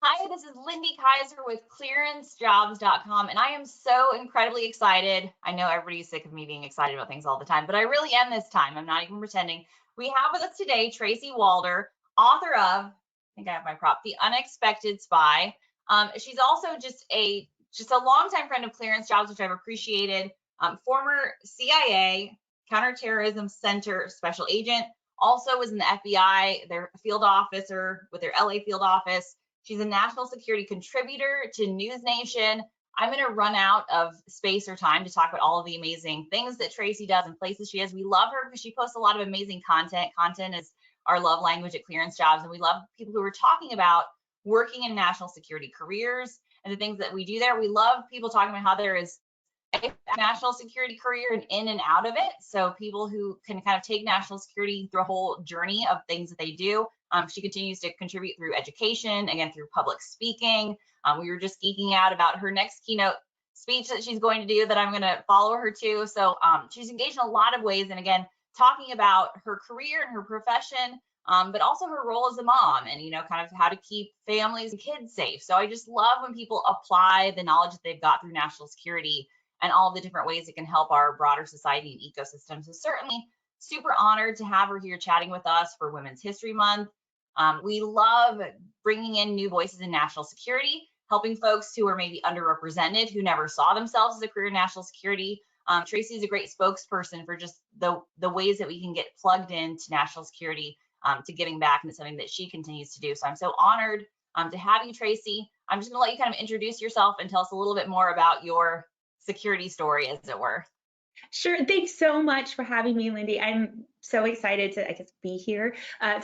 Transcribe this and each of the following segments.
Hi, this is Lindy Kaiser with ClearanceJobs.com, and I am so incredibly excited. I know everybody's sick of me being excited about things all the time, but I really am this time. I'm not even pretending. We have with us today Tracy Walder, author of, I think I have my prop, The Unexpected Spy. She's also just a longtime friend of Clearance Jobs, which I've appreciated. Former CIA Counterterrorism Center special agent, also was in the FBI, their field officer with their LA field office. She's a national security contributor to News Nation. I'm going to run out of space or time to talk about all of the amazing things that Tracy does and places she is. We love her because she posts a lot of amazing content. Content is our love language at Clearance Jobs, and we love people who are talking about working in national security careers and the things that we do there. We love people talking about how there is a national security career and in and out of it. So people who can kind of take national security through a whole journey of things that they do. She continues to contribute through education, again, through public speaking. We were just geeking out about her next keynote speech that she's going to do that I'm going to follow her to. So she's engaged in a lot of ways. And again, talking about her career and her profession, but also her role as a mom and, kind of how to keep families and kids safe. So I just love when people apply the knowledge that they've got through national security and all of the different ways it can help our broader society and ecosystem. So certainly super honored to have her here chatting with us for Women's History Month. We love bringing in new voices in national security, helping folks who are maybe underrepresented, who never saw themselves as a career in national security. Tracy is a great spokesperson for just the ways that we can get plugged into national security, to giving back, and it's something that she continues to do. So I'm so honored to have you, Tracy. I'm just gonna let you kind of introduce yourself and tell us a little bit more about your security story, as it were. Sure. Thanks so much for having me, Lindy. I'm so excited to, be here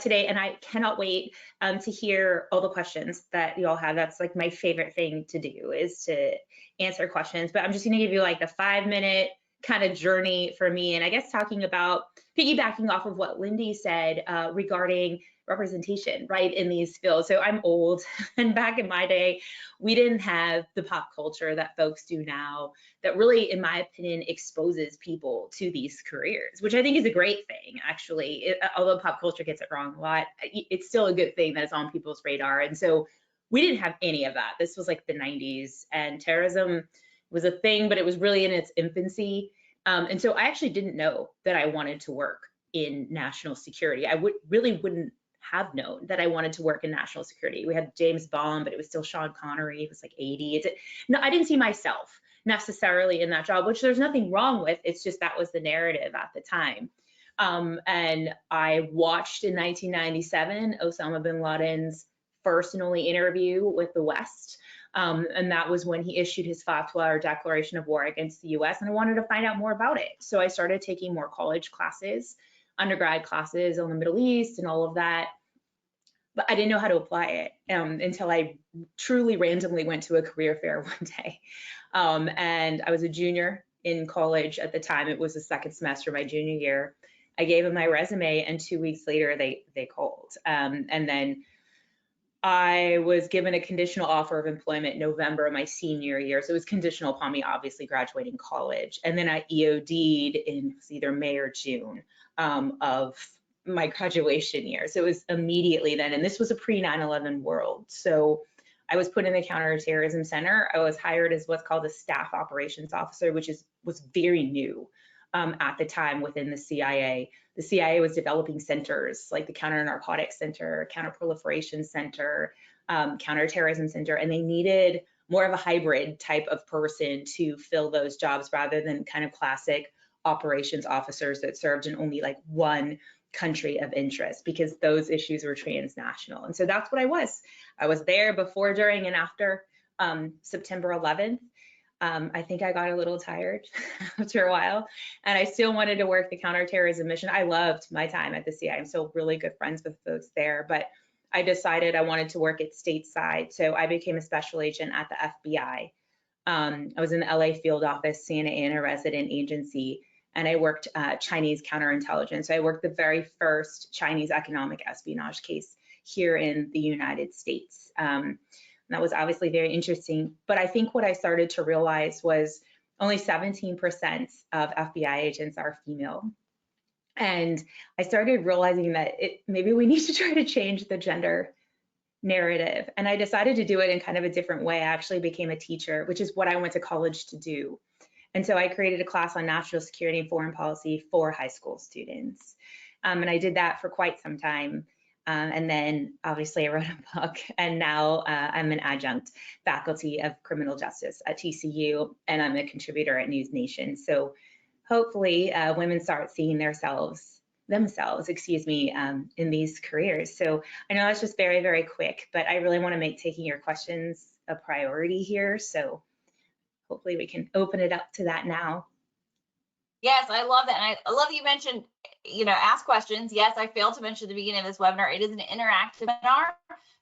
today, and I cannot wait to hear all the questions that you all have. That's like my favorite thing to do, is to answer questions. But I'm just going to give you like the 5-minute kind of journey for me, and I guess talking about piggybacking off of what Lindy said regarding representation, right, in these fields. So I'm old, and back in my day, we didn't have the pop culture that folks do now that really, in my opinion, exposes people to these careers, which I think is a great thing, actually. Although pop culture gets it wrong a lot, it's still a good thing that it's on people's radar. And so we didn't have any of that. This was like the 90s, and terrorism was a thing, but it was really in its infancy. And so I actually didn't know that I wanted to work in national security. I wouldn't have known that I wanted to work in national security. We had James Bond, but it was still Sean Connery. It was like 80. No, I didn't see myself necessarily in that job, which there's nothing wrong with. It's just that was the narrative at the time. And I watched in 1997 Osama bin Laden's first and only interview with the West. And that was when he issued his fatwa, or declaration of war against the US, and I wanted to find out more about it. So I started taking more college classes, undergrad classes on the Middle East and all of that. But I didn't know how to apply it until I truly randomly went to a career fair one day. And I was a junior in college at the time. It was the second semester of my junior year. I gave them my resume, and 2 weeks later they called. And then I was given a conditional offer of employment November of my senior year. So it was conditional upon me obviously graduating college. And then I EOD'd in either May or June of my graduation year. So it was immediately then, and this was a pre 9/11 world. So I was put in the Counterterrorism Center. I was hired as what's called a staff operations officer, which was very new at the time within the CIA. The CIA was developing centers like the Counter Narcotics Center, Counterproliferation Center, Counterterrorism Center, and they needed more of a hybrid type of person to fill those jobs rather than kind of classic operations officers that served in only like one country of interest, because those issues were transnational. And so that's what I was. I was there before, during, and after September 11th. I think I got a little tired after a while, and I still wanted to work the counterterrorism mission. I loved my time at the CIA. I'm still really good friends with folks there, but I decided I wanted to work at stateside. So I became a special agent at the FBI. I was in the LA field office, Santa Ana resident agency, and I worked Chinese counterintelligence. So I worked the very first Chinese economic espionage case here in the United States. That was obviously very interesting. But I think what I started to realize was only 17% of FBI agents are female. And I started realizing that maybe we need to try to change the gender narrative. And I decided to do it in kind of a different way. I actually became a teacher, which is what I went to college to do. And so I created a class on national security and foreign policy for high school students. And I did that for quite some time. And then obviously I wrote a book, and now I'm an adjunct faculty of criminal justice at TCU, and I'm a contributor at News Nation. So hopefully women start seeing themselves, in these careers. So I know that's just very, very quick, but I really want to make taking your questions a priority here. So hopefully we can open it up to that now. Yes, I love that. And I love that you mentioned, ask questions. Yes, I failed to mention at the beginning of this webinar, it is an interactive webinar.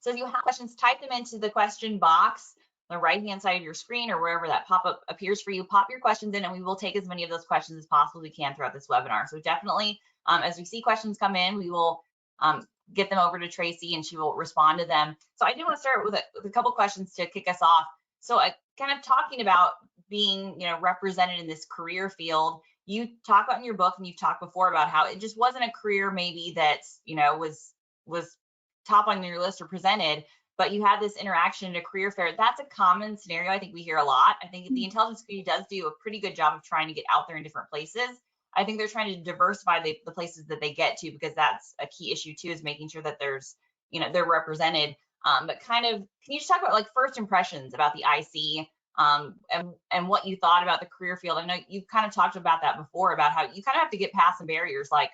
So if you have questions, type them into the question box on the right-hand side of your screen or wherever that pop-up appears for you. Pop your questions in, and we will take as many of those questions as possible we can throughout this webinar. So definitely, as we see questions come in, we will get them over to Tracy, and she will respond to them. So I do want to start with a couple questions to kick us off. So kind of talking about being, represented in this career field. You talk about in your book, and you've talked before about how it just wasn't a career maybe that, was top on your list or presented, but you had this interaction at a career fair. That's a common scenario I think we hear a lot. I think the intelligence community does do a pretty good job of trying to get out there in different places. I think they're trying to diversify the places that they get to, because that's a key issue too, is making sure that there's, they're represented. But kind of, can you just talk about like first impressions about the IC? And what you thought about the career field? I know you've kind of talked about that before, about how you kind of have to get past some barriers like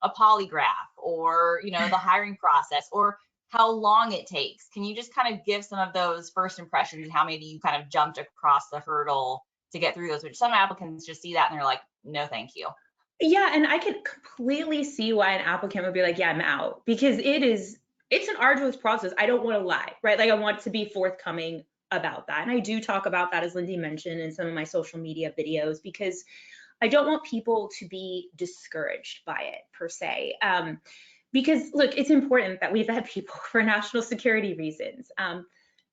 a polygraph or, the hiring process, or how long it takes. Can you just kind of give some of those first impressions and how maybe you kind of jumped across the hurdle to get through those, which some applicants just see that and they're like, no, thank you. Yeah, and I can completely see why an applicant would be like, yeah, I'm out, because it's an arduous process. I don't want to lie, right? Like I want to be forthcoming about that. And I do talk about that, as Lindsay mentioned, in some of my social media videos, because I don't want people to be discouraged by it per se. Because look, it's important that we vet people for national security reasons.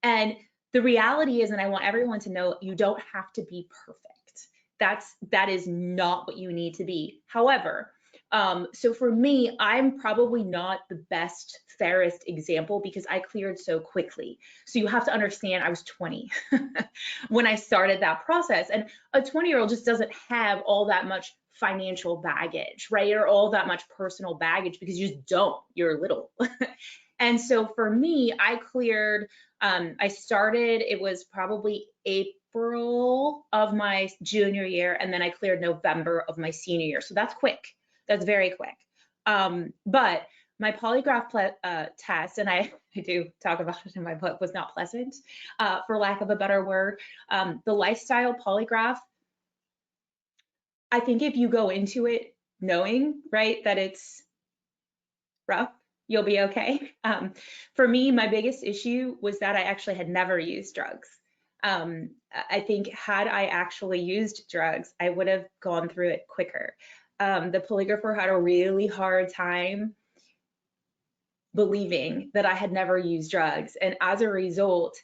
And the reality is, and I want everyone to know, you don't have to be perfect. That is not what you need to be. However, so for me, I'm probably not the best, fairest example because I cleared so quickly. So you have to understand, I was 20 when I started that process, and a 20-year-old just doesn't have all that much financial baggage, right? Or all that much personal baggage, because you just don't, you're little. And so for me, I cleared, I started, it was probably April of my junior year, and then I cleared November of my senior year. So that's quick. That's very quick. But my polygraph test, and I do talk about it in my book, was not pleasant, for lack of a better word. The lifestyle polygraph, I think if you go into it knowing, right, that it's rough, you'll be okay. For me, my biggest issue was that I actually had never used drugs. I think had I actually used drugs, I would have gone through it quicker. The polygrapher had a really hard time believing that I had never used drugs. And as a result,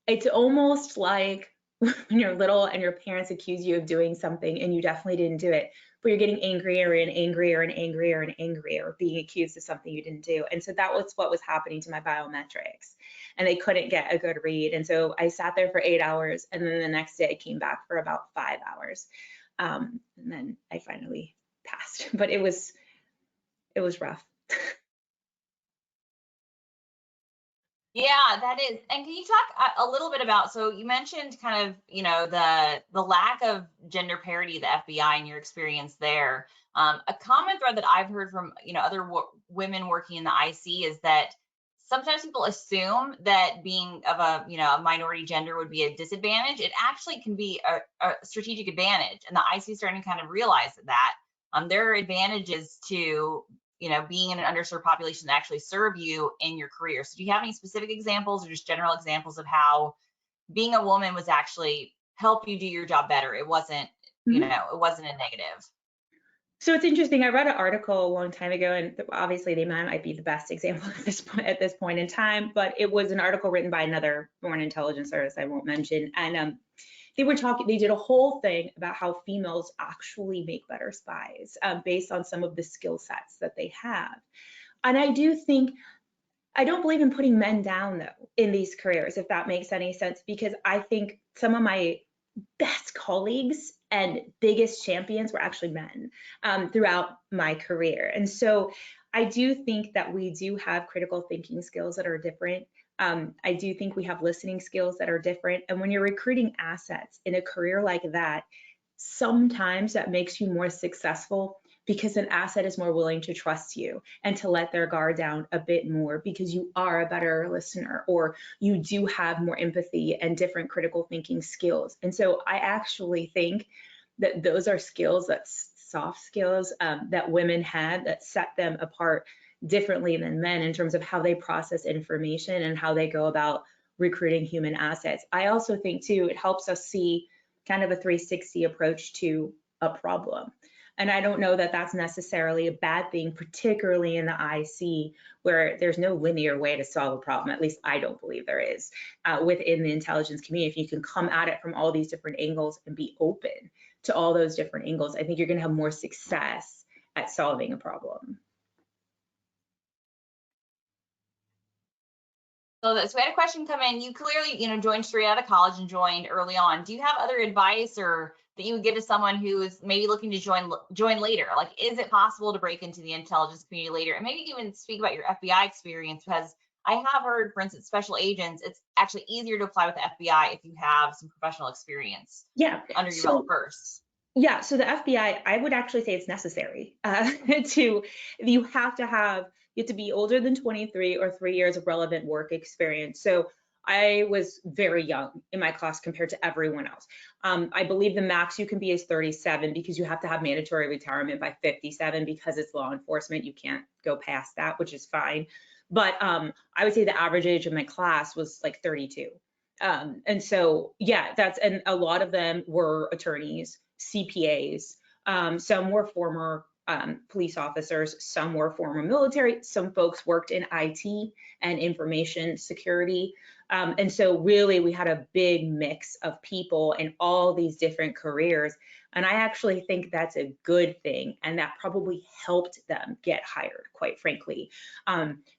it's almost like when you're little and your parents accuse you of doing something and you definitely didn't do it, but you're getting angrier and angrier and angrier and angrier being accused of something you didn't do. And so that was what was happening to my biometrics, and they couldn't get a good read. And so I sat there for 8 hours, and then the next day I came back for about 5 hours. And then I finally passed, but it was rough. Yeah, that is. And can you talk a little bit about, so you mentioned kind of, the lack of gender parity of the FBI and your experience there. A common thread that I've heard from, other women working in the IC is that sometimes people assume that being of a minority gender would be a disadvantage. It actually can be a strategic advantage. And the IC is starting to kind of realize that there are advantages to being in an underserved population that actually serve you in your career. So do you have any specific examples or just general examples of how being a woman was actually help you do your job better? It wasn't, it wasn't a negative. So it's interesting. I read an article a long time ago, and obviously they might be the best example at this point in time, but it was an article written by another foreign intelligence service I won't mention. And they did a whole thing about how females actually make better spies based on some of the skill sets that they have. And I do think I don't believe in putting men down though in these careers, if that makes any sense, because I think some of my best colleagues and biggest champions were actually men throughout my career. And so I do think that we do have critical thinking skills that are different. I do think we have listening skills that are different. And when you're recruiting assets in a career like that, sometimes that makes you more successful because an asset is more willing to trust you and to let their guard down a bit more because you are a better listener or you do have more empathy and different critical thinking skills. And so I actually think that those are skills, that's soft skills that women have that set them apart differently than men in terms of how they process information and how they go about recruiting human assets. I also think too, it helps us see kind of a 360 approach to a problem. And I don't know that that's necessarily a bad thing, particularly in the IC, where there's no linear way to solve a problem. At least I don't believe there is within the intelligence community. If you can come at it from all these different angles and be open to all those different angles, I think you're going to have more success at solving a problem. So we had a question come in. You clearly, joined straight out of college and joined early on. Do you have other advice or that you would give to someone who is maybe looking to join later? Like, is it possible to break into the intelligence community later? And maybe even speak about your FBI experience, because I have heard, for instance, special agents, it's actually easier to apply with the FBI if you have some professional experience under your belt first. Yeah, so the FBI, I would actually say it's necessary you have to be older than 23 or 3 years of relevant work experience. So I was very young in my class compared to everyone else. I believe the max you can be is 37 because you have to have mandatory retirement by 57 because it's law enforcement. You can't go past that, which is fine. But I would say the average age of my class was like 32. And so, yeah, and a lot of them were attorneys, CPAs, some were former police officers, some were former military, some folks worked in IT and information security. And so really we had a big mix of people in all these different careers. And I actually think that's a good thing. And that probably helped them get hired, quite frankly.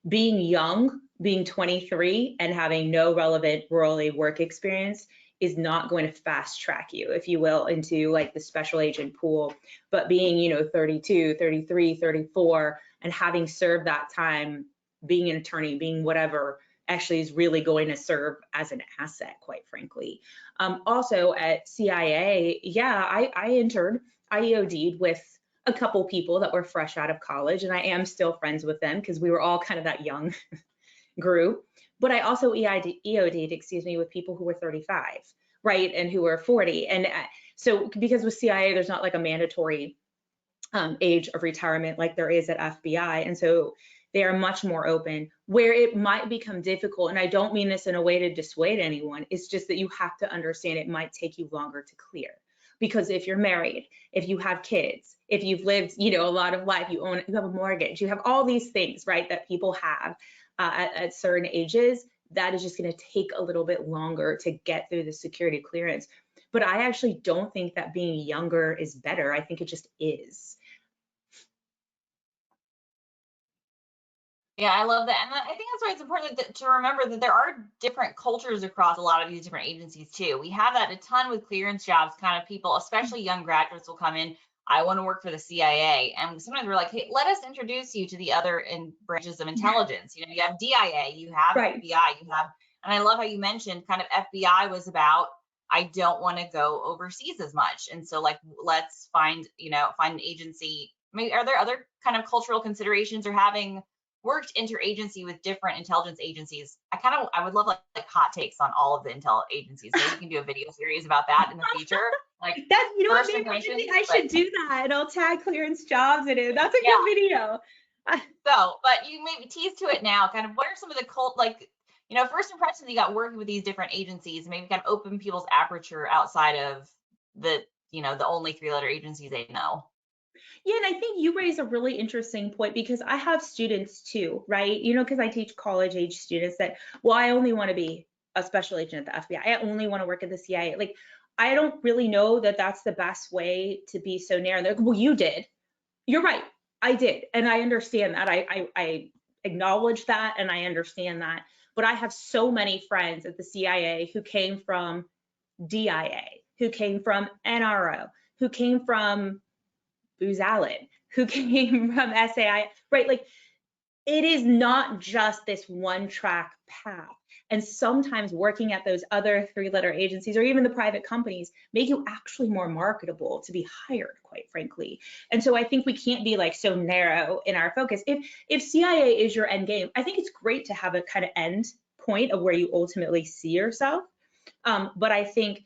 Being young, being 23 and having no relevant early work experience is not going to fast track you, if you will, into like the special agent pool. But being, 32, 33, 34, and having served that time, being an attorney, being whatever, actually is really going to serve as an asset, quite frankly. Also at CIA, yeah, I EOD'd with a couple people that were fresh out of college, and I am still friends with them because we were all kind of that young group. But I also EOD'd, with people who were 35, right, and who were 40. And so because with CIA, there's not like a mandatory age of retirement like there is at FBI. And so they are much more open. Where it might become difficult, and I don't mean this in a way to dissuade anyone, it's just that you have to understand it might take you longer to clear. Because if you're married, if you have kids, if you've lived, a lot of life, you have a mortgage, you have all these things, right, that people have at certain ages, that is just going to take a little bit longer to get through the security clearance. But I actually don't think that being younger is better. I think it just is. Yeah, I love that. And I think that's why it's important to remember that there are different cultures across a lot of these different agencies too. We have that a ton with ClearanceJobs, kind of people, especially young graduates will come in, I want to work for the CIA. And sometimes we're like, hey, let us introduce you to the other branches of intelligence. You have DIA, you have FBI, you have, and I love how you mentioned kind of FBI was about, I don't want to go overseas as much. And so like, let's find an agency. Maybe are there other kind of cultural considerations or having worked interagency with different intelligence agencies? I would love like hot takes on all of the intel agencies. Maybe we can do a video series about that in the future. Like that, maybe I should do that, and I'll tag ClearanceJobs in it. That's a good video. But you maybe tease to it now. Kind of what are some of the first impressions you got working with these different agencies? Maybe kind of open people's aperture outside of the the only 3-letter agencies they know. Yeah, and I think you raise a really interesting point because I have students too, right? Because I teach college age students that, well, I only want to be a special agent at the FBI. I only want to work at the CIA. Like, I don't really know that that's the best way to be so narrow. They're like, well, you did. You're right. I did. And I understand that. I acknowledge that and I understand that. But I have so many friends at the CIA who came from DIA, who came from NRO, who came from Booz Allen, who came from SAI, right? Like, it is not just this one track path. And sometimes working at those other 3-letter agencies or even the private companies make you actually more marketable to be hired, quite frankly. And so I think we can't be like so narrow in our focus. If CIA is your end game, I think it's great to have a kind of end point of where you ultimately see yourself. But I think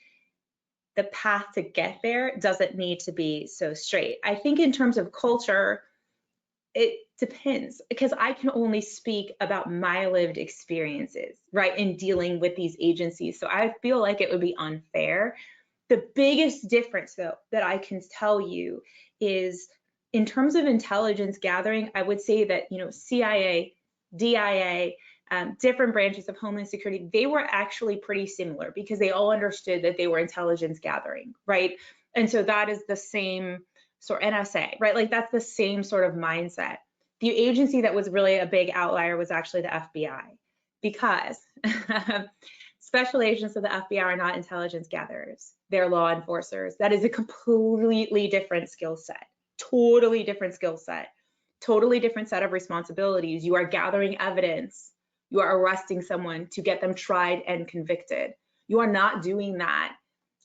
the path to get there doesn't need to be so straight. I think in terms of culture, it depends, because I can only speak about my lived experiences, right, in dealing with these agencies. So I feel like it would be unfair. The biggest difference, though, that I can tell you is in terms of intelligence gathering, I would say that, CIA, DIA, different branches of Homeland Security, they were actually pretty similar because they all understood that they were intelligence gathering, right? And so that is the same sort of NSA, right? Like that's the same sort of mindset. The agency that was really a big outlier was actually the FBI, because special agents of the FBI are not intelligence gatherers. They're law enforcers. That is a completely different skill set, totally different skill set, totally different set of responsibilities. You are gathering evidence. You are arresting someone to get them tried and convicted. You are not doing that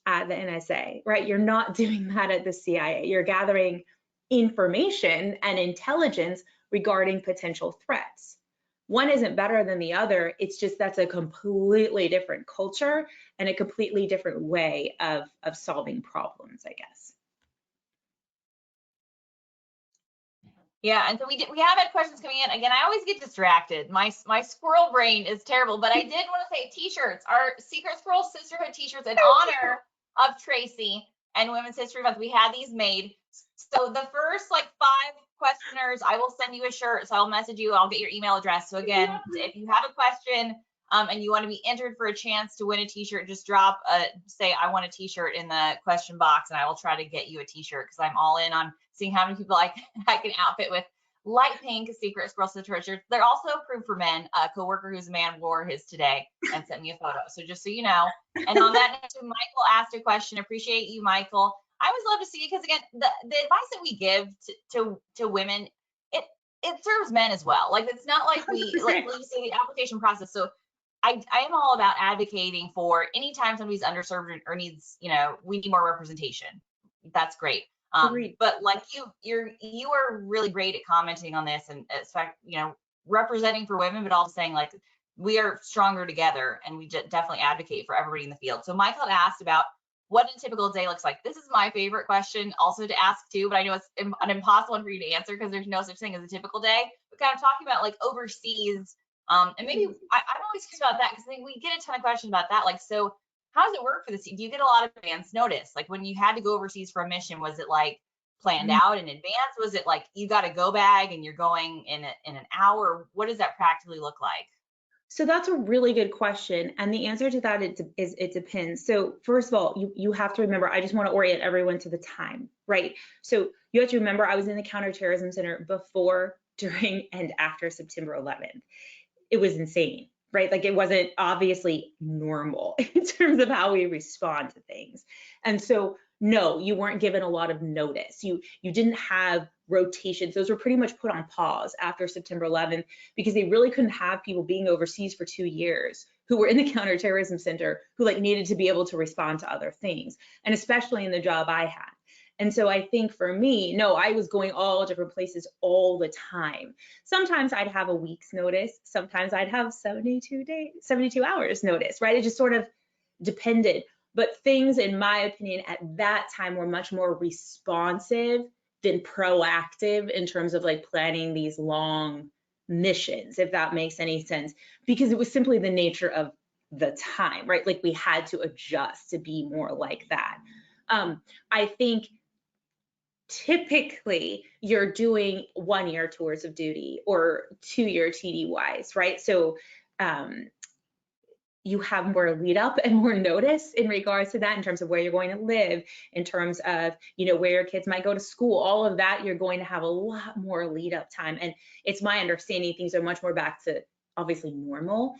at the NSA, right? You're not doing that at the CIA. You're gathering information and intelligence regarding potential threats. One isn't better than the other. It's just that's a completely different culture and a completely different way of solving problems, I guess. Yeah, and so we have had questions coming in. Again, I always get distracted. My squirrel brain is terrible, but I did want to say t-shirts, our Secret Squirrel Sisterhood t-shirts in honor of Tracy and Women's History Month. We had these made. So the first 5 questioners, I will send you a shirt. So I'll message you. I'll get your email address. So again, if you have a question and you want to be entered for a chance to win a t-shirt, just say I want a t-shirt in the question box, and I will try to get you a t-shirt because I'm all in on seeing how many people I can outfit with light pink Secret Squirrel Sisterhood shirts. They're also approved for men. A coworker who's a man wore his today and sent me a photo. So just so you know. And on that note, Michael asked a question. Appreciate you, Michael. I always love to see it because again, the advice that we give to women, it serves men as well. Like it's not like we like you say the application process. So I am all about advocating for anytime somebody's underserved or needs, we need more representation. That's great. But like you are really great at commenting on this and representing for women, but also saying like we are stronger together and we definitely advocate for everybody in the field. So Michael had asked about what a typical day looks like. This is my favorite question also to ask too, but I know it's an impossible one for you to answer because there's no such thing as a typical day. But kind of talking about like overseas, and maybe I'm always curious about that because I think we get a ton of questions about that. Like, so how does it work for this? Do you get a lot of advance notice? Like when you had to go overseas for a mission, was it like planned out in advance? Was it like you got a go bag and you're going in an hour? What does that practically look like? So that's a really good question. And the answer to that is it depends. So first of all, you have to remember, I just want to orient everyone to the time, right? So you have to remember I was in the Counterterrorism Center before, during, and after September 11th. It was insane, right? Like it wasn't obviously normal in terms of how we respond to things. And so no, you weren't given a lot of notice. You didn't have rotations. Those were pretty much put on pause after September 11th because they really couldn't have people being overseas for 2 years who were in the Counterterrorism Center who like needed to be able to respond to other things, and especially in the job I had. And so I think for me, no, I was going all different places all the time. Sometimes I'd have a week's notice. Sometimes I'd have 72 hours notice, right? It just sort of depended. But things, in my opinion, at that time were much more responsive than proactive in terms of like planning these long missions, if that makes any sense, because it was simply the nature of the time, right? Like we had to adjust to be more like that. I think typically you're doing 1-year tours of duty or 2-year TDYs, right? So you have more lead up and more notice in regards to that, in terms of where you're going to live, in terms of, you know, where your kids might go to school, all of that, you're going to have a lot more lead up time. And it's my understanding things are much more back to obviously normal.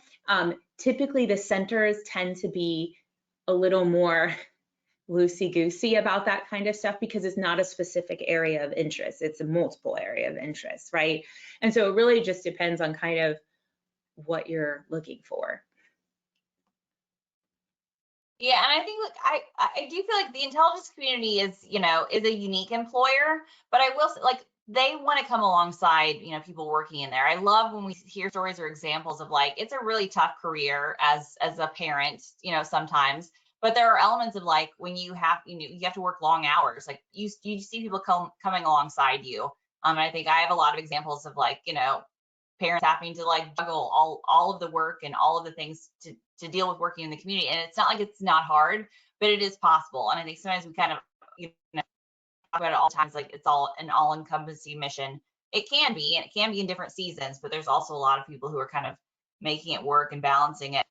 Typically the centers tend to be a little more loosey-goosey about that kind of stuff because it's not a specific area of interest. It's a multiple area of interest, right? And so it really just depends on kind of what you're looking for. Yeah, and I think like I do feel like the intelligence community is, you know, is a unique employer, but I will say like they want to come alongside, you know, people working in there. I love when we hear stories or examples of like it's a really tough career as a parent, you know, sometimes, but there are elements of like when you have, you know, you have to work long hours, like you see people coming alongside you. And I think I have a lot of examples of like, you know, parents having to like juggle all of the work and all of the things to deal with working in the community. And it's not like it's not hard, but it is possible. And I think sometimes we kind of, you know, talk about it all the times, like it's all an all-encompassing mission. It can be, and it can be in different seasons, but there's also a lot of people who are kind of making it work and balancing it.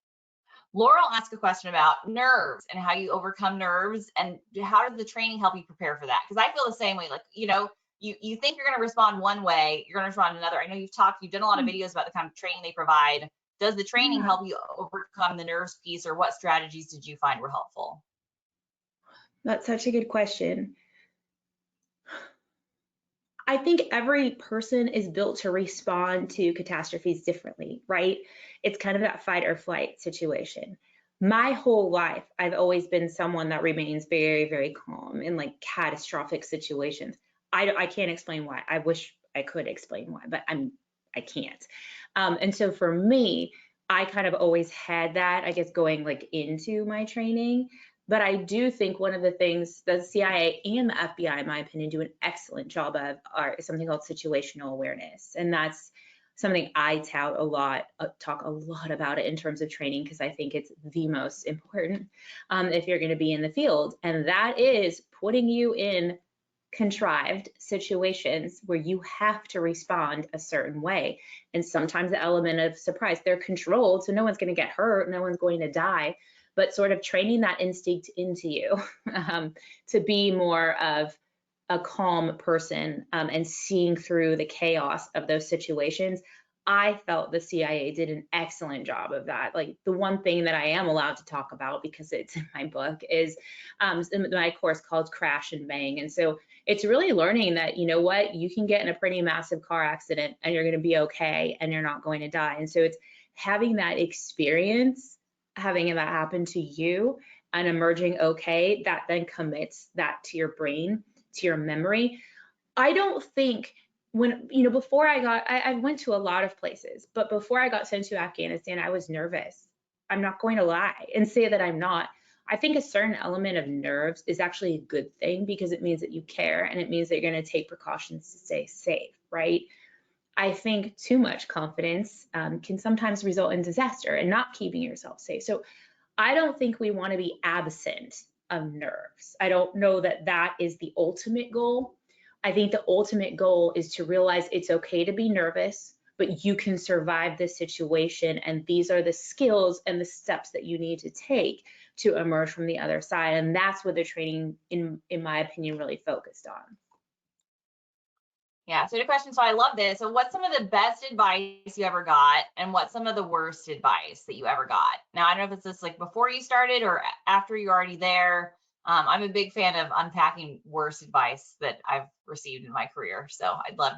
Laurel asked a question about nerves and how you overcome nerves and how does the training help you prepare for that? Because I feel the same way, like, you know, you think you're going to respond one way, you're going to respond another. I know you've done a lot of videos about the kind of training they provide. Does the training help you overcome the nerves piece, or what strategies did you find were helpful? That's such a good question. I think every person is built to respond to catastrophes differently, right? It's kind of that fight or flight situation. My whole life, I've always been someone that remains very, very calm in like catastrophic situations. I can't explain why. I wish I could explain why, but I can't. And so for me, I kind of always had that, I guess, going like into my training. But I do think one of the things the CIA and the FBI, in my opinion, do an excellent job of is something called situational awareness. And that's something I tout a lot, talk a lot about it in terms of training, because I think it's the most important if you're going to be in the field. And that is putting you in contrived situations where you have to respond a certain way. And sometimes the element of surprise, they're controlled, so no one's going to get hurt, no one's going to die, but sort of training that instinct into you to be more of a calm person and seeing through the chaos of those situations. I felt the CIA did an excellent job of that. Like the one thing that I am allowed to talk about because it's in my book is my course called Crash and Bang. And so it's really learning that, you know what, you can get in a pretty massive car accident and you're going to be okay and you're not going to die. And so it's having that experience, having that happen to you and emerging okay, that then commits that to your brain, to your memory. I don't think when, you know, before I went to a lot of places, but before I got sent to Afghanistan, I was nervous. I'm not going to lie and say that I'm not. I think a certain element of nerves is actually a good thing because it means that you care and it means that you're going to take precautions to stay safe, right? I think too much confidence can sometimes result in disaster and not keeping yourself safe. So I don't think we want to be absent of nerves. I don't know that that is the ultimate goal. I think the ultimate goal is to realize it's okay to be nervous, but you can survive this situation. And these are the skills and the steps that you need to take to emerge from the other side. And that's what the training, in my opinion, really focused on. Yeah, so the question, so I love this. So what's some of the best advice you ever got and what's some of the worst advice that you ever got? Now, I don't know if it's just like before you started or after you're already there. I'm a big fan of unpacking worst advice that I've received in my career. So I'd love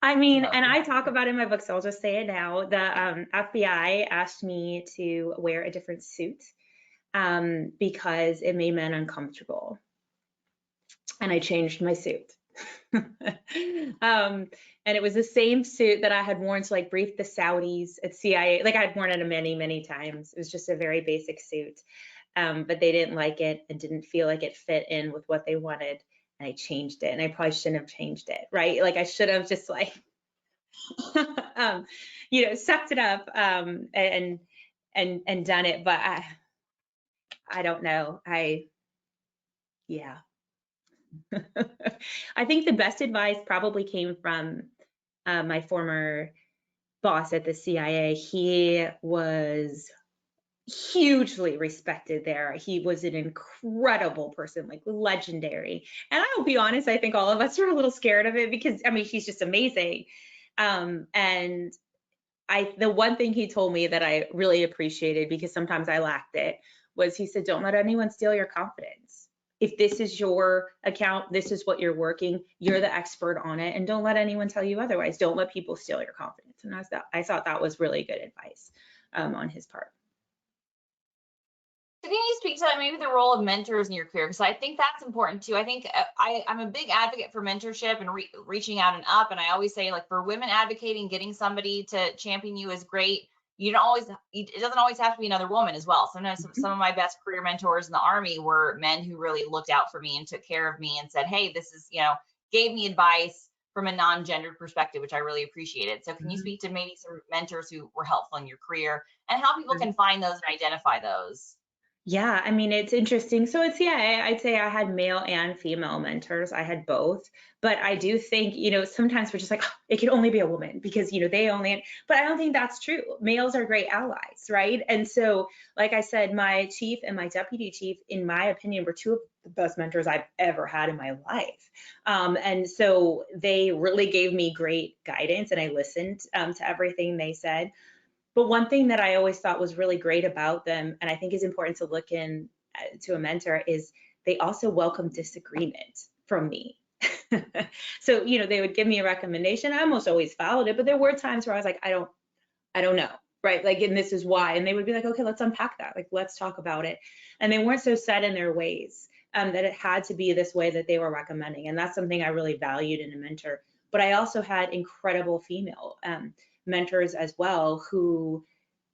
I mean, to know. and I talk about it in my book, so I'll just say it now. The FBI asked me to wear a different suit because it made men uncomfortable. And I changed my suit. And it was the same suit that I had worn to like brief the Saudis at CIA. Like I'd worn it many, many times. It was just a very basic suit. But they didn't like it and didn't feel like it fit in with what they wanted. And I changed it. And I probably shouldn't have changed it, right? Like I should have just like, you know, sucked it up and done it. But I don't know. Yeah. I think the best advice probably came from my former boss at the CIA. He was hugely respected there. He was an incredible person, like legendary. And I'll be honest, I think all of us are a little scared of it because I mean, he's just amazing. And the one thing he told me that I really appreciated, because sometimes I lacked it, was he said, don't let anyone steal your confidence. If this is your account, this is what you're working, you're the expert on it, and don't let anyone tell you otherwise. Don't let people steal your confidence. And I thought that was really good advice on his part. So can you speak to that, maybe the role of mentors in your career? Because I think that's important too. I think I'm a big advocate for mentorship and reaching out and up. And I always say, like, for women advocating, getting somebody to champion you is great. You don't always, it doesn't always have to be another woman as well. Sometimes some of my best career mentors in the Army were men who really looked out for me and took care of me and said, hey, this is, gave me advice from a non-gendered perspective, which I really appreciated. So can you speak to maybe some mentors who were helpful in your career and how people can find those and identify those? Yeah, I mean, it's interesting. So I'd say I had male and female mentors. I had both. But I do think, sometimes we're just like, "Oh, it can only be a woman because, they only, but I don't think that's true. Males are great allies, right? And so, like I said, my chief and my deputy chief, in my opinion, were two of the best mentors I've ever had in my life. And so they really gave me great guidance and I listened to everything they said. But one thing that I always thought was really great about them, and I think is important to look in to a mentor, is they also welcome disagreement from me. So, they would give me a recommendation. I almost always followed it, but there were times where I was like, I don't know, right? Like, and this is why. And they would be like, okay, let's unpack that. Like, let's talk about it. And they weren't so set in their ways that it had to be this way that they were recommending. And that's something I really valued in a mentor. But I also had incredible female mentors as well, who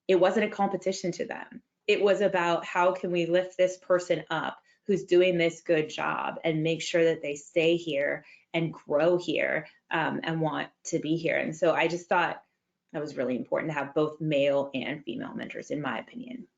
it wasn't a competition to them. It was about how can we lift this person up who's doing this good job and make sure that they stay here and grow here and want to be here. And so I just thought that was really important to have both male and female mentors, in my opinion.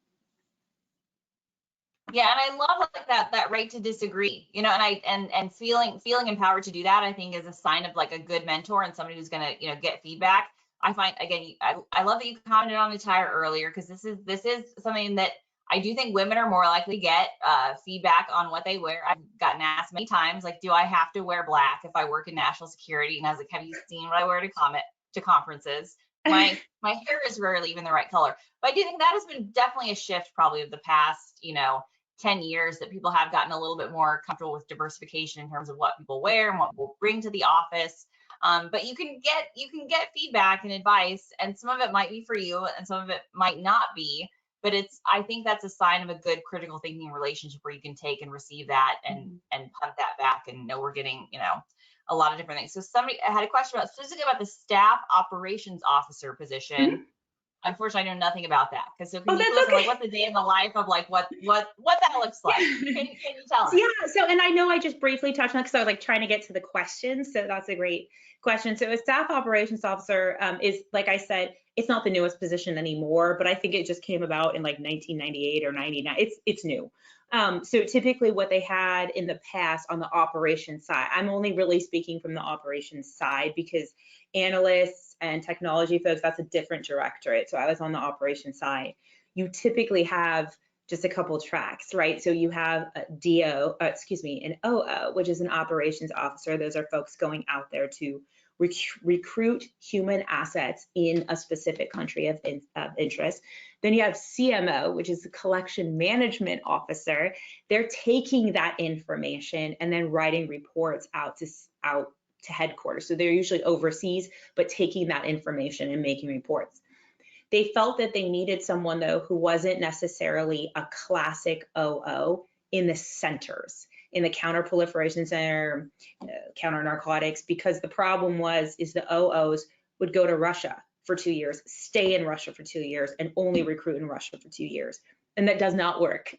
Yeah, and I love like that right to disagree, and feeling empowered to do that, I think, is a sign of like a good mentor and somebody who's gonna, get feedback. I find, again, I love that you commented on attire earlier, because this is something that I do think women are more likely to get feedback on what they wear. I've gotten asked many times, like, do I have to wear black if I work in national security? And I was like, have you seen what I wear to conferences? My hair is rarely even the right color. But I do think that has been definitely a shift, probably, of the past, 10 years, that people have gotten a little bit more comfortable with diversification in terms of what people wear and what people bring to the office. But you can get feedback and advice, and some of it might be for you and some of it might not be. But I think that's a sign of a good critical thinking relationship where you can take and receive that and punt that back and know we're getting, a lot of different things. So somebody had a question specifically about the staff operations officer position. Mm-hmm. Unfortunately, I know nothing about that. Because so can you That's listen, okay. like, what's the day in the life of like what that looks like? Can you tell us? Yeah. So, and I know I just briefly touched on it because I was like trying to get to the questions. So that's a great question. So a staff operations officer is, like I said, it's not the newest position anymore, but I think it just came about in like 1998 or 99. It's new. So typically what they had in the past on the operations side, I'm only really speaking from the operations side because analysts and technology folks, that's a different directorate. So I was on the operations side. You typically have just a couple tracks, right? So you have a an OO, which is an operations officer. Those are folks going out there to recruit human assets in a specific country of interest. Then you have CMO, which is the collection management officer. They're taking that information and then writing reports out to headquarters. So they're usually overseas, but taking that information and making reports. They felt that they needed someone, though, who wasn't necessarily a classic OO in the centers, in the counter-proliferation center, counter-narcotics, because the problem is the OOs would go to Russia for 2 years, stay in Russia for 2 years, and only recruit in Russia for 2 years. And that does not work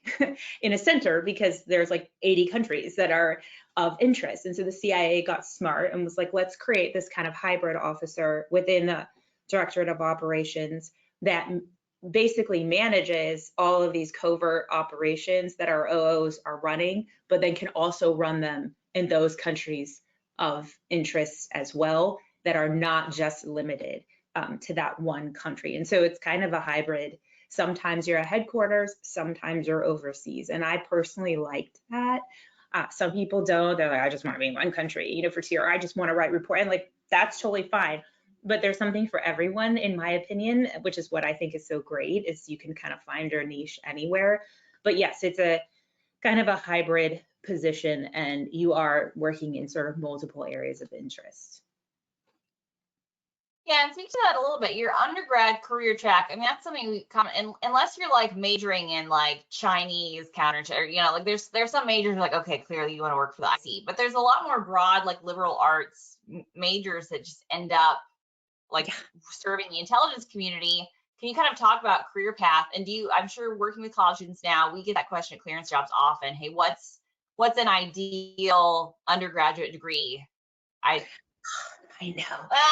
in a center because there's like 80 countries that are of interest. And so the CIA got smart and was like, let's create this kind of hybrid officer within the Directorate of Operations that basically manages all of these covert operations that our OOs are running, but then can also run them in those countries of interest as well that are not just limited to that one country. And so it's kind of a hybrid Sometimes you're at headquarters, sometimes you're overseas. And I personally liked that. Some people don't. They're like, I just want to be in one country, for TR. I just want to write report. And like, that's totally fine. But there's something for everyone, in my opinion, which is what I think is so great, is you can kind of find your niche anywhere. But yes, it's a kind of a hybrid position, and you are working in sort of multiple areas of interest. Yeah, and speak to that a little bit. Your undergrad career track, I mean, that's something we unless you're like majoring in like Chinese counter, like there's some majors like, okay, clearly you want to work for the IC, but there's a lot more broad like liberal arts majors that just end up like serving the intelligence community. Can you kind of talk about career path? And I'm sure working with college students now, we get that question at ClearanceJobs often. Hey, what's an ideal undergraduate degree? I know.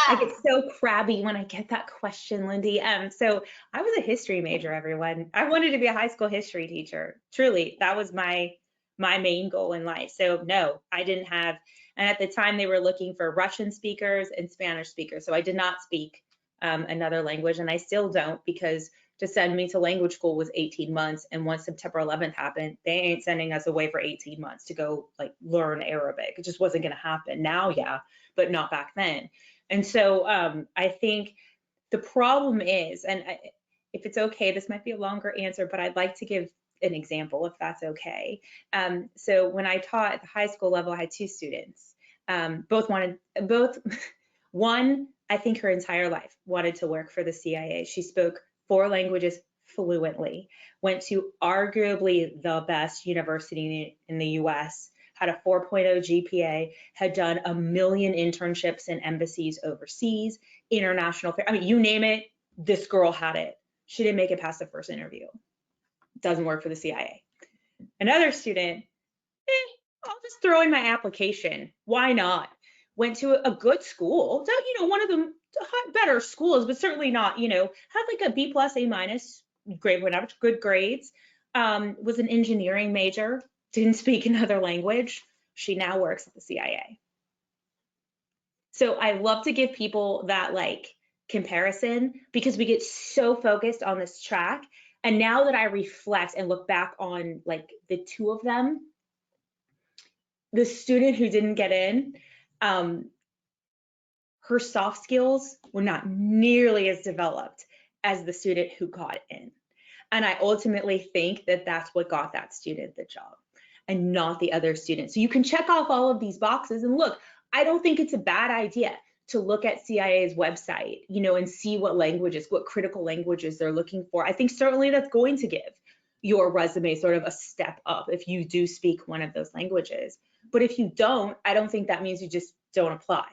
I get so crabby when I get that question, Lindy. So I was a history major, everyone. I wanted to be a high school history teacher. Truly, that was my main goal in life. So no, I didn't have, and at the time they were looking for Russian speakers and Spanish speakers. So I did not speak another language, and I still don't, because to send me to language school was 18 months. And once September 11th happened, they ain't sending us away for 18 months to go like learn Arabic. It just wasn't going to happen. Now, yeah, but not back then. And so I think the problem is, and if it's okay, this might be a longer answer, but I'd like to give an example if that's okay. So when I taught at the high school level, I had two students. One, I think her entire life wanted to work for the CIA. She spoke 4 languages fluently, went to arguably the best university in the US, had a 4.0 GPA, had done 1 million internships in embassies overseas, international, I mean, you name it, this girl had it. She didn't make it past the first interview. Doesn't work for the CIA. Another student, I'll just throw in my application. Why not? Went to a good school, one of the better schools, but certainly not, had like a B+, A-, grade point average, good grades, was an engineering major, didn't speak another language. She now works at the CIA. So I love to give people that like comparison, because we get so focused on this track. And now that I reflect and look back on like the two of them, the student who didn't get in, her soft skills were not nearly as developed as the student who got in. And I ultimately think that that's what got that student the job, and not the other students. So you can check off all of these boxes, and look, I don't think it's a bad idea to look at CIA's website, and see what critical languages they're looking for. I think certainly that's going to give your resume sort of a step up if you do speak one of those languages. But if you don't, I don't think that means you just don't apply.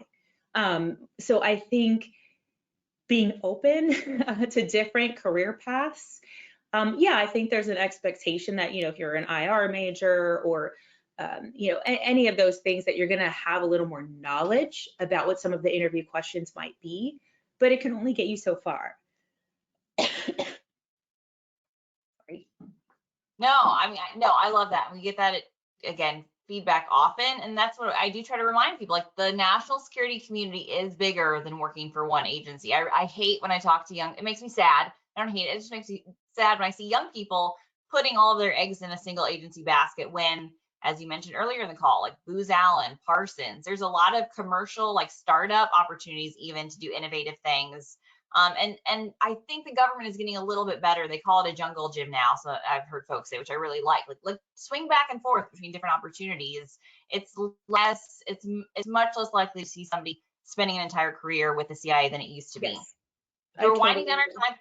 So I think being open to different career paths, I think there's an expectation that, if you're an IR major or, any of those things, that you're going to have a little more knowledge about what some of the interview questions might be, but it can only get you so far. Sorry. No, I mean, no, I love that. We get that, again, feedback often. And that's what I do try to remind people, like the national security community is bigger than working for one agency. I hate when I talk to it makes me sad. I don't hate it. It just makes me sad when I see young people putting all of their eggs in a single agency basket when, as you mentioned earlier in the call, like Booz Allen, Parsons, there's a lot of commercial, like startup opportunities even to do innovative things. And I think the government is getting a little bit better. They call it a jungle gym now. So I've heard folks say, which I really like swing back and forth between different opportunities. It's much less likely to see somebody spending an entire career with the CIA than it used to be. Yes, So we're winding down our time.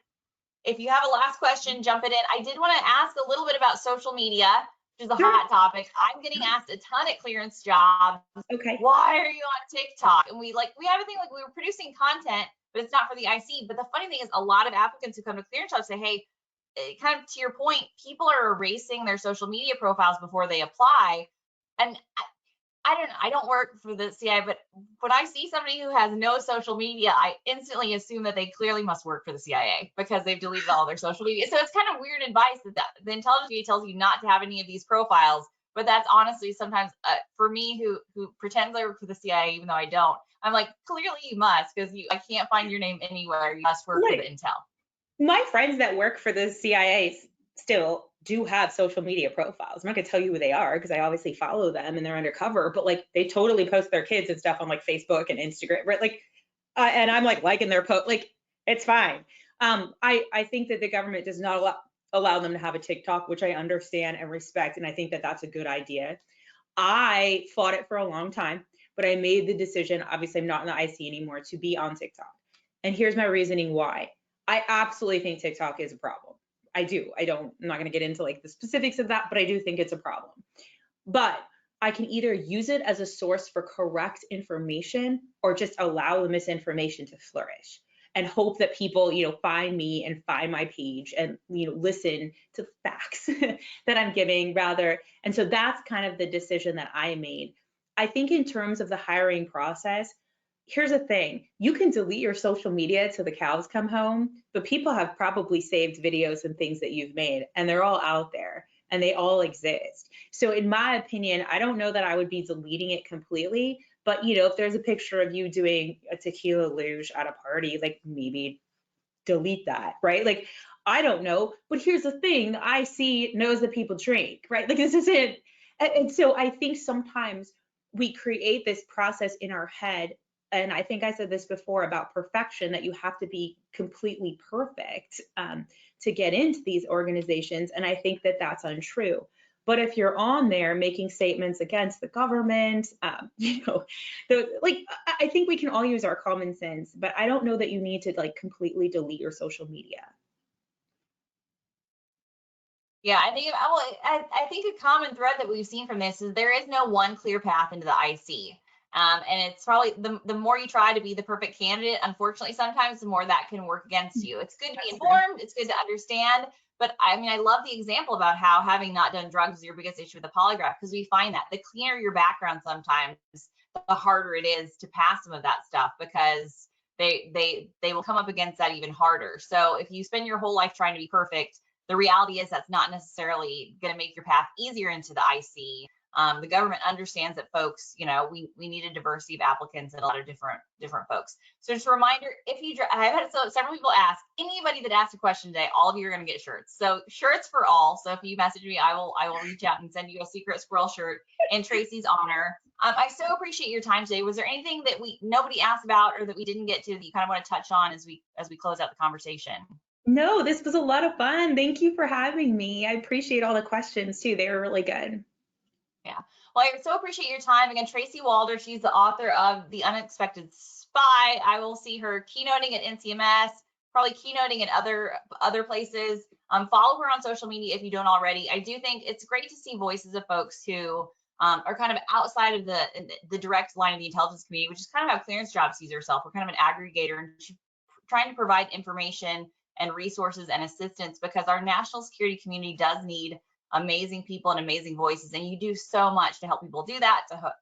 If you have a last question, jump it in. I did want to ask a little bit about social media, which is a hot topic. I'm getting asked a ton at ClearanceJobs. Okay. Why are you on TikTok? And we have a thing like we were producing content, but it's not for the IC. But the funny thing is, a lot of applicants who come to ClearanceJobs say, hey, kind of to your point, people are erasing their social media profiles before they apply. And I don't work for the CIA, but when I see somebody who has no social media, I instantly assume that they clearly must work for the CIA because they've deleted all their social media. So it's kind of weird advice that the intelligence community tells you not to have any of these profiles. But that's honestly sometimes for me, who pretends I work for the CIA, even though I don't. I'm like, clearly you must, because I can't find your name anywhere. You must work for the intel. My friends that work for the CIA still do have social media profiles. I'm not gonna tell you who they are because I obviously follow them and they're undercover, but like they totally post their kids and stuff on like Facebook and Instagram, right? Like, and I'm like liking their post, like it's fine. I think that the government does not allow them to have a TikTok, which I understand and respect, and I think that that's a good idea. I fought it for a long time, but I made the decision, obviously I'm not in the IC anymore, to be on TikTok. And here's my reasoning why. I absolutely think TikTok is a problem. I do. I'm not going to get into like the specifics of that, but I do think it's a problem. But I can either use it as a source for correct information or just allow the misinformation to flourish and hope that people, find me and find my page and, listen to the facts that I'm giving rather. And so that's kind of the decision that I made. I think in terms of the hiring process, here's the thing, you can delete your social media till the cows come home, but people have probably saved videos and things that you've made, and they're all out there and they all exist. So in my opinion, I don't know that I would be deleting it completely, but if there's a picture of you doing a tequila luge at a party, like maybe delete that, right? Like, I don't know, but here's the thing, the IC knows that people drink, right? Like this isn't, and so I think sometimes we create this process in our head, and I think I said this before about perfection, that you have to be completely perfect to get into these organizations, and I think that that's untrue. But if you're on there making statements against the government, I think we can all use our common sense, but I don't know that you need to like completely delete your social media. Yeah, I think a common thread that we've seen from this is there is no one clear path into the IC. And it's probably the more you try to be the perfect candidate, unfortunately, sometimes the more that can work against you. It's good to be informed, it's good to understand. But I mean, I love the example about how having not done drugs is your biggest issue with the polygraph, because we find that the cleaner your background sometimes, the harder it is to pass some of that stuff, because they will come up against that even harder. So if you spend your whole life trying to be perfect, the reality is that's not necessarily going to make your path easier into the IC. The government understands that folks, we need a diversity of applicants and a lot of different folks. So just a reminder, I've had several people ask, anybody that asked a question today, all of you are going to get shirts. So shirts for all. So if you message me, I will reach out and send you a secret squirrel shirt in Tracy's honor. I so appreciate your time today. Was there anything that nobody asked about or that we didn't get to that you kind of want to touch on as we close out the conversation? No, this was a lot of fun. Thank you for having me. I appreciate all the questions too. They were really good. Yeah. Well, I so appreciate your time. Again, Tracy Walder, she's the author of The Unexpected Spy. I will see her keynoting at NCMS, probably keynoting at other places. Follow her on social media if you don't already. I do think it's great to see voices of folks who are kind of outside of the direct line of the intelligence community, which is kind of how ClearanceJobs sees herself. We're kind of an aggregator and trying to provide information and resources and assistance, because our national security community does need amazing people and amazing voices, and you do so much to help people do that, to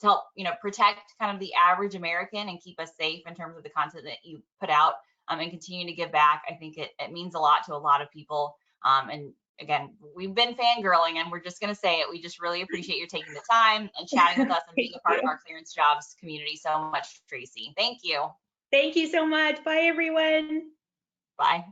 help protect kind of the average American and keep us safe in terms of the content that you put out, and continue to give back. I think it means a lot to a lot of people, and again, we've been fangirling, and we're just going to say it. We just really appreciate you taking the time and chatting with us and being a part of our ClearanceJobs community so much, Tracy. Thank you. Thank you so much. Bye, everyone. Bye.